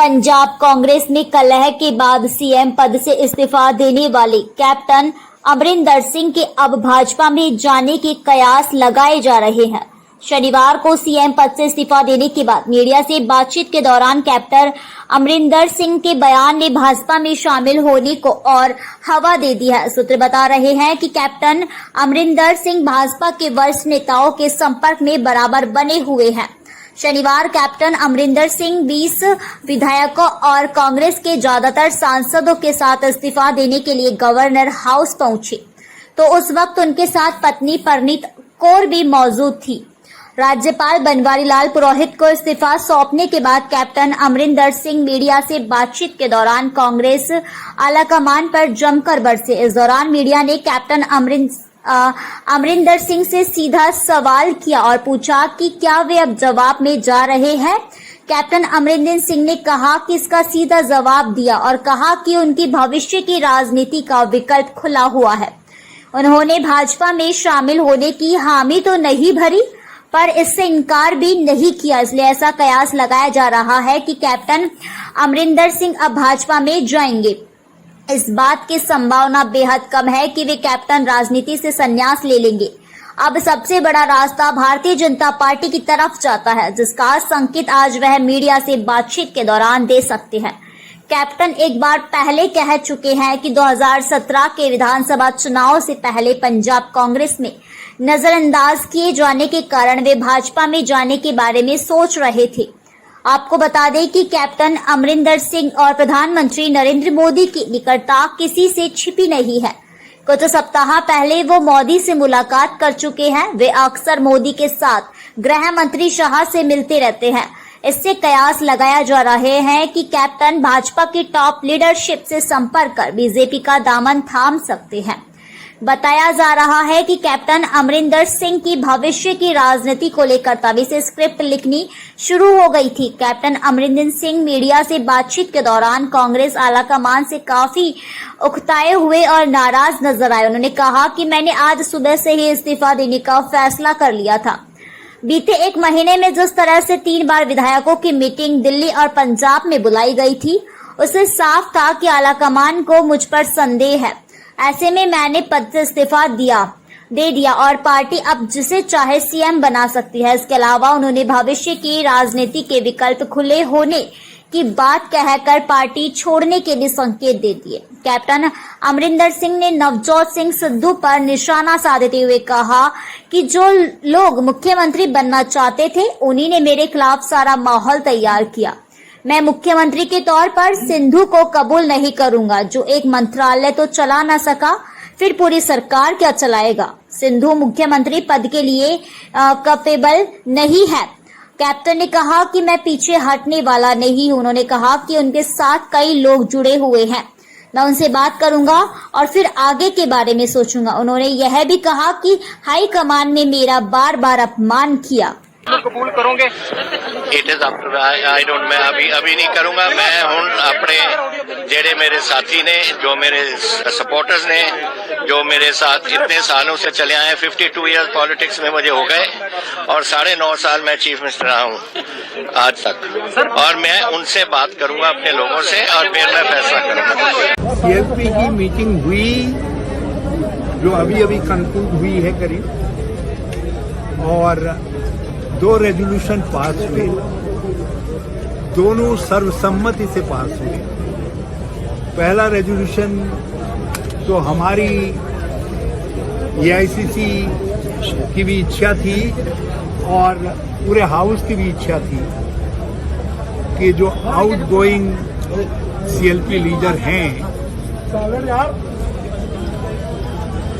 पंजाब कांग्रेस में कलह के बाद सीएम पद से इस्तीफा देने वाले कैप्टन अमरिंदर सिंह के अब भाजपा में जाने के कयास लगाए जा रहे हैं। शनिवार को सीएम पद से इस्तीफा देने के बाद मीडिया से बातचीत के दौरान कैप्टन अमरिंदर सिंह के बयान ने भाजपा में शामिल होने को और हवा दे दी है। सूत्र बता रहे हैं कि कैप्टन अमरिंदर सिंह भाजपा के वरिष्ठ नेताओं के संपर्क में बराबर बने हुए हैं। शनिवार कैप्टन अमरिंदर सिंह 20 विधायकों और कांग्रेस के ज्यादातर सांसदों के साथ इस्तीफा देने के लिए गवर्नर हाउस पहुंचे, तो उस वक्त उनके साथ पत्नी परनीत कौर भी मौजूद थी। राज्यपाल बनवारी लाल पुरोहित को इस्तीफा सौंपने के बाद कैप्टन अमरिंदर सिंह मीडिया से बातचीत के दौरान कांग्रेस आलाकमान पर जमकर बरसे। इस दौरान मीडिया ने कैप्टन अमरिंदर सिंह से सीधा सवाल किया और पूछा कि क्या वे अब जवाब में जा रहे हैं। कैप्टन अमरिंदर सिंह ने कहा कि इसका सीधा जवाब दिया और कहा कि उनकी भविष्य की राजनीति का विकल्प खुला हुआ है। उन्होंने भाजपा में शामिल होने की हामी तो नहीं भरी, पर इससे इनकार भी नहीं किया। इसलिए ऐसा कयास लगाया जा रहा है कि कैप्टन अमरिंदर सिंह अब भाजपा में जाएंगे। इस बात की संभावना बेहद कम है कि वे कैप्टन राजनीति से संन्यास ले लेंगे। अब सबसे बड़ा रास्ता भारतीय जनता पार्टी की तरफ जाता है, जिसका संकेत आज वह मीडिया से बातचीत के दौरान दे सकते हैं। कैप्टन एक बार पहले कह चुके हैं कि 2017 के विधानसभा चुनाव से पहले पंजाब कांग्रेस में नजरअंदाज किए जाने के कारण वे भाजपा में जाने के बारे में सोच रहे थे। आपको बता दें कि कैप्टन अमरिंदर सिंह और प्रधानमंत्री नरेंद्र मोदी की निकटता किसी से छिपी नहीं है। कुछ सप्ताह पहले वो मोदी से मुलाकात कर चुके हैं। वे अक्सर मोदी के साथ गृह मंत्री शाह से मिलते रहते हैं। इससे कयास लगाया जा रहे हैं कि कैप्टन भाजपा की टॉप लीडरशिप से संपर्क कर बीजेपी का दामन थाम सकते हैं। बताया जा रहा है कि कैप्टन अमरिंदर सिंह की भविष्य की राजनीति को लेकर तभी से स्क्रिप्ट लिखनी शुरू हो गई थी। कैप्टन अमरिंदर सिंह मीडिया से बातचीत के दौरान कांग्रेस आलाकमान से काफी उकताए हुए और नाराज नजर आए। उन्होंने कहा कि मैंने आज सुबह से ही इस्तीफा देने का फैसला कर लिया था। बीते एक महीने में जिस तरह से 3 बार विधायकों की मीटिंग दिल्ली और पंजाब में बुलाई गई थी, उससे साफ था कि आलाकमान को मुझ पर संदेह है। ऐसे में मैंने पद से इस्तीफा दे दिया और पार्टी अब जिसे चाहे सीएम बना सकती है। इसके अलावा उन्होंने भविष्य की राजनीति के विकल्प खुले होने की बात कहकर पार्टी छोड़ने के भी संकेत दे दिए। कैप्टन अमरिंदर सिंह ने नवजोत सिंह सिद्धू पर निशाना साधते हुए कहा कि जो लोग मुख्यमंत्री बनना चाहते थे, उन्हीं ने मेरे खिलाफ सारा माहौल तैयार किया। मैं मुख्यमंत्री के तौर पर सिद्धू को कबूल नहीं करूंगा, जो एक मंत्रालय तो चला न सका, फिर पूरी सरकार क्या चलाएगा। सिद्धू मुख्यमंत्री पद के लिए कैपेबल नहीं है। कैप्टन ने कहा कि मैं पीछे हटने वाला नहीं हूं। उन्होंने कहा कि उनके साथ कई लोग जुड़े हुए हैं, मैं उनसे बात करूंगा और फिर आगे के बारे में सोचूंगा। उन्होंने यह भी कहा कि हाई कमान ने मेरा बार बार अपमान किया। कबूल करोगे? It is after I don't, मैं अभी नहीं करूंगा। मैं हूं अपने जेड़े मेरे साथी ने, जो मेरे सपोर्टर्स ने, जो मेरे साथ इतने सालों से चले आए, 52 ईयर्स पॉलिटिक्स में मुझे हो गए और 9.5 साल मैं चीफ मिनिस्टर रहा हूं आज तक, और मैं उनसे बात करूंगा अपने लोगों से और फिर मैं फैसला करूंगा। सीएलपी की मीटिंग हुई जो अभी कंक्लूड हुई है करीब, और 2 रेजोल्यूशन पास हुए, दोनों सर्वसम्मति से पास हुए। पहला रेजोल्यूशन तो हमारी एआईसीसी की भी इच्छा थी और पूरे हाउस की भी इच्छा थी कि जो आउटगोइंग सीएलपी लीडर हैं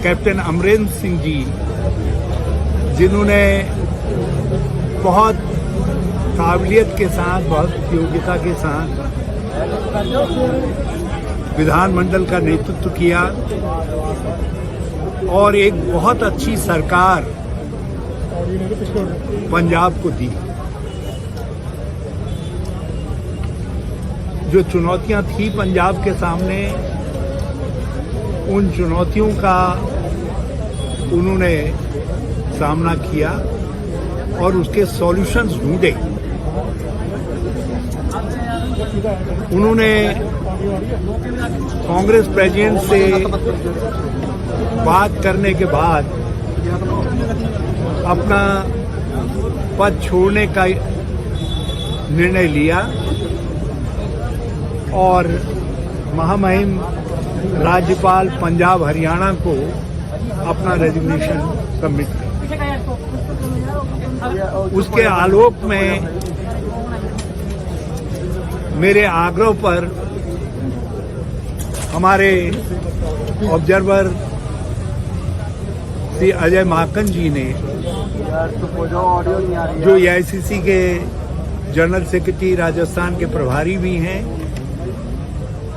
कैप्टन अमरिंदर सिंह जी, जिन्होंने बहुत काबिलियत के साथ, बहुत योग्यता के साथ विधानमंडल का नेतृत्व किया और एक बहुत अच्छी सरकार पंजाब को दी। जो चुनौतियां थी पंजाब के सामने, उन चुनौतियों का उन्होंने सामना किया और उसके सॉल्यूशंस ढूंढे। उन्होंने कांग्रेस प्रेसिडेंट से बात करने के बाद अपना पद छोड़ने का निर्णय लिया और महामहिम राज्यपाल पंजाब हरियाणा को अपना रेजिग्नेशन सबमिट किया। उसके आलोक में मेरे आग्रह पर हमारे ऑब्जर्वर श्री अजय माकन जी ने, जो एआईसीसी के जनरल सेक्रेटरी राजस्थान के प्रभारी भी हैं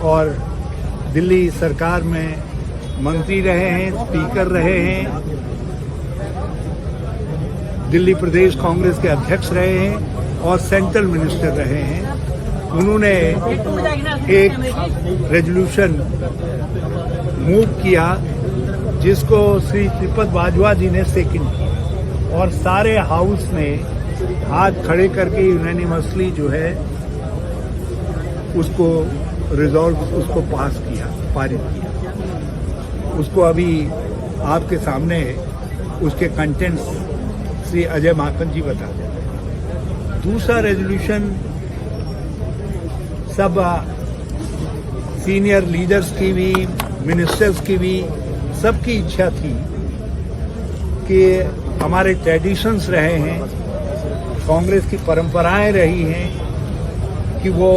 और दिल्ली सरकार में मंत्री रहे हैं, स्पीकर रहे हैं, दिल्ली प्रदेश कांग्रेस के अध्यक्ष रहे हैं और सेंट्रल मिनिस्टर रहे हैं, उन्होंने एक रेजोल्यूशन मूव किया जिसको श्री श्रीपद बाजवा जी ने सेकेंड किया और सारे हाउस ने हाथ खड़े करके यूनानिमसली जो है उसको रिजॉल्व, उसको पास किया, पारित किया। उसको अभी आपके सामने उसके कंटेंट्स श्री अजय माकन जी बता दें। दूसरा रेजोल्यूशन सब सीनियर लीडर्स की भी, मिनिस्टर्स की भी, सबकी इच्छा थी कि हमारे ट्रेडिशंस रहे हैं, कांग्रेस की परंपराएं रही हैं कि वो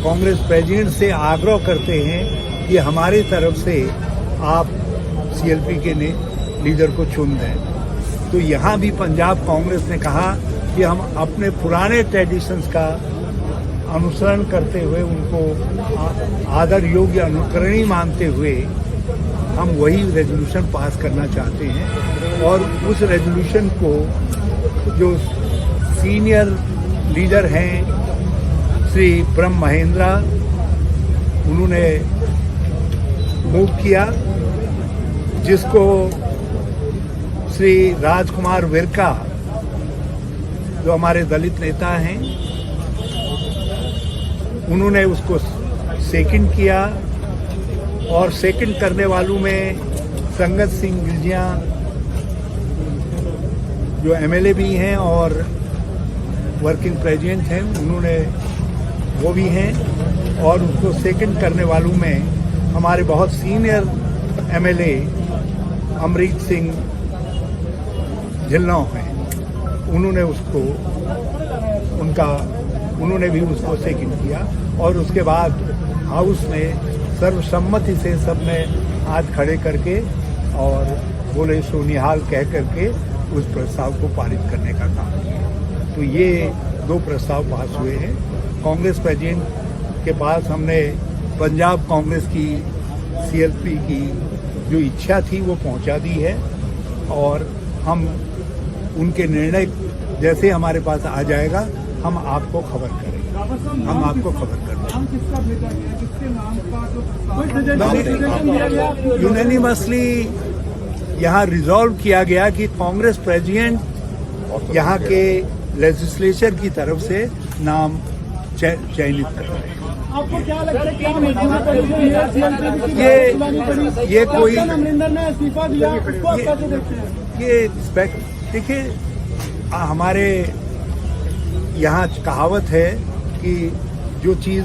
कांग्रेस प्रेसिडेंट से आग्रह करते हैं कि हमारी तरफ से आप सीएलपी के लीडर को चुन दें। तो यहाँ भी पंजाब कांग्रेस ने कहा कि हम अपने पुराने ट्रेडिशंस का अनुसरण करते हुए, उनको आदर योग्य अनुकरणीय मानते हुए हम वही रेजोल्यूशन पास करना चाहते हैं। और उस रेजोल्यूशन को जो सीनियर लीडर हैं श्री ब्रह्म महेंद्रा, उन्होंने मूव किया, जिसको श्री राजकुमार विरका, जो हमारे दलित नेता हैं, उन्होंने उसको सेकंड किया और सेकंड करने वालों में संगत सिंह गिलजिया जो एमएलए भी हैं और वर्किंग प्रेसिडेंट हैं, उन्होंने वो भी हैं। और उसको सेकंड करने वालों में हमारे बहुत सीनियर एमएलए अमरीत सिंह झिल्लौं हैं, उन्होंने भी उसको सेकंड किया। और उसके बाद हाउस ने सर्वसम्मति से सबने हाथ खड़े करके और बोले सोनिहाल कह करके उस प्रस्ताव को पारित करने का काम किया। तो ये दो प्रस्ताव पास हुए हैं। कांग्रेस प्रेसिडेंट के पास हमने पंजाब कांग्रेस की सीएलपी की जो इच्छा थी वो पहुंचा दी है और हम उनके निर्णय जैसे हमारे पास आ जाएगा हम आपको खबर करेंगे। यूनानिमसली यहाँ रिजॉल्व किया गया कि कांग्रेस प्रेसिडेंट यहाँ के लेजिस्लेचर की तरफ से नाम चयनित कर रहे हैं। आपको क्या लगता है ये कोई अमरिंदर ने इस्तीफा दिया, उसको आप कैसे देखते हैं? ये देखिए, हमारे यहाँ कहावत है कि जो चीज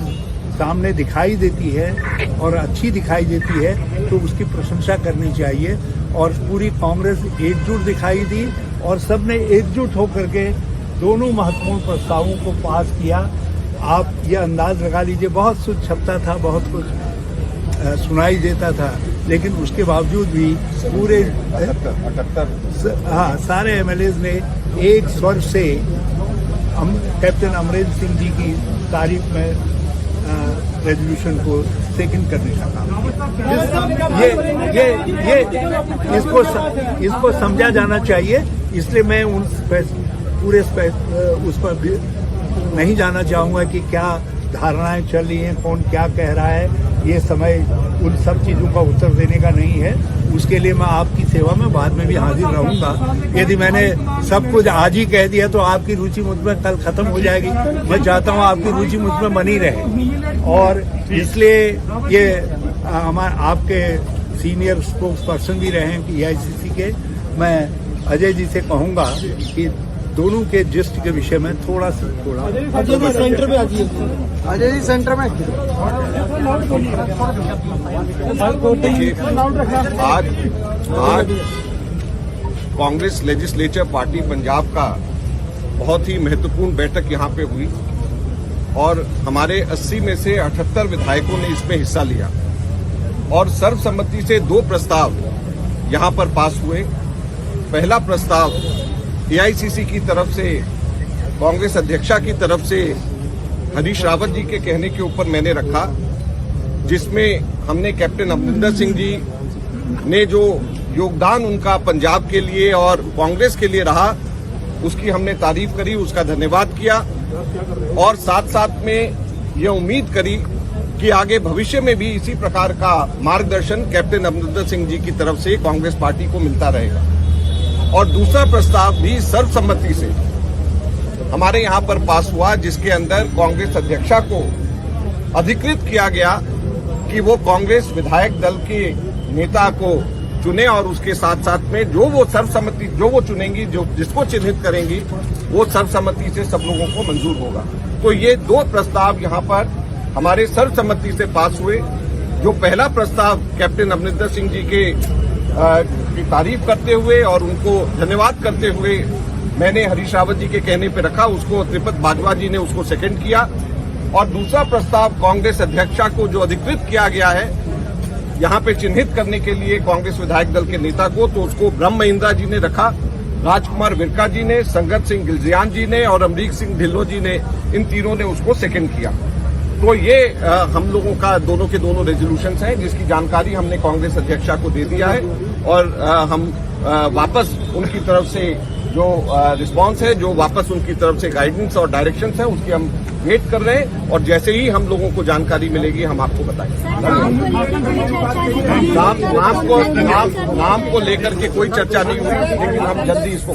सामने दिखाई देती है और अच्छी दिखाई देती है तो उसकी प्रशंसा करनी चाहिए। और पूरी कांग्रेस एकजुट दिखाई दी और सबने एकजुट होकर के दोनों महत्वपूर्ण प्रस्तावों को पास किया। आप ये अंदाज लगा लीजिए, बहुत कुछ छपता था, बहुत कुछ सुनाई देता था, लेकिन उसके बावजूद भी पूरे 78 सारे एमएलएज ने एक स्वर से कैप्टन अमरिंदर सिंह जी की तारीफ में रेजोल्यूशन को सेकंड करने का काम। ये इसको समझा जाना चाहिए, इसलिए मैं पूरे उस पर भी नहीं जाना चाहूंगा कि क्या धारणाएं चल रही हैं, कौन क्या कह रहा है। ये समय उन सब चीज़ों का उत्तर देने का नहीं है। उसके लिए मैं आपकी सेवा में बाद में भी हाजिर रहूंगा। यदि मैंने सब कुछ आज ही कह दिया तो आपकी रुचि मुझ में कल खत्म हो जाएगी। मैं चाहता हूँ आपकी रुचि मुझ में बनी रहे, और इसलिए ये आपके सीनियर स्पोक्स पर्सन भी रहे हैं EICC के। मैं अजय जी से कहूंगा कि दोनों के जिस्ट के विषय में थोड़ा अजय जी सेंटर पे आ जाइए। अजय जी सेंटर में आज कांग्रेस लेजिस्लेचर पार्टी पंजाब का बहुत ही महत्वपूर्ण बैठक यहां पे हुई और हमारे 80 में से 78 विधायकों ने इसमें हिस्सा लिया और सर्वसम्मति से 2 प्रस्ताव यहां पर पास हुए। पहला प्रस्ताव AICC की तरफ से कांग्रेस अध्यक्षा की तरफ से हरीश रावत जी के कहने के ऊपर मैंने रखा, जिसमें हमने कैप्टन अमरिंदर सिंह जी ने जो योगदान उनका पंजाब के लिए और कांग्रेस के लिए रहा उसकी हमने तारीफ करी, उसका धन्यवाद किया और साथ साथ में ये उम्मीद करी कि आगे भविष्य में भी इसी प्रकार का मार्गदर्शन कैप्टन अमरिंदर सिंह जी की तरफ से कांग्रेस पार्टी को मिलता रहेगा। और दूसरा प्रस्ताव भी सर्वसम्मति से हमारे यहां पर पास हुआ, जिसके अंदर कांग्रेस अध्यक्षा को अधिकृत किया गया कि वो कांग्रेस विधायक दल के नेता को चुने और उसके साथ साथ में जो वो सर्वसम्मति जो वो चुनेंगी, जो जिसको चिन्हित करेंगी वो सर्वसम्मति से सब लोगों को मंजूर होगा। तो ये 2 प्रस्ताव यहां पर हमारे सर्वसम्मति से पास हुए। जो पहला प्रस्ताव कैप्टन अमरिंदर सिंह जी के की तारीफ करते हुए और उनको धन्यवाद करते हुए मैंने हरीश रावत जी के कहने पे रखा, उसको त्रिपत बाजवा जी ने उसको सेकंड किया। और दूसरा प्रस्ताव कांग्रेस अध्यक्षा को जो अधिकृत किया गया है यहां पे चिन्हित करने के लिए कांग्रेस विधायक दल के नेता को, तो उसको ब्रह्म महिंद्रा जी ने रखा, राजकुमार विरका जी ने, संगत सिंह गिलजियान जी ने और अमरीक सिंह ढिल्लों जी ने, इन तीनों ने उसको सेकंड किया। तो ये हम लोगों का दोनों के दोनों रेजोल्यूशंस हैं, जिसकी जानकारी हमने कांग्रेस अध्यक्षा को दे दिया है और हम वापस उनकी तरफ से जो रिस्पांस है, जो वापस उनकी तरफ से गाइडेंस और डायरेक्शंस है, उसकी हम वेट कर रहे हैं और जैसे ही हम लोगों को जानकारी मिलेगी हम आपको बताएंगे। नाम को लेकर के कोई चर्चा नहीं हुई, लेकिन हम जल्दी इसको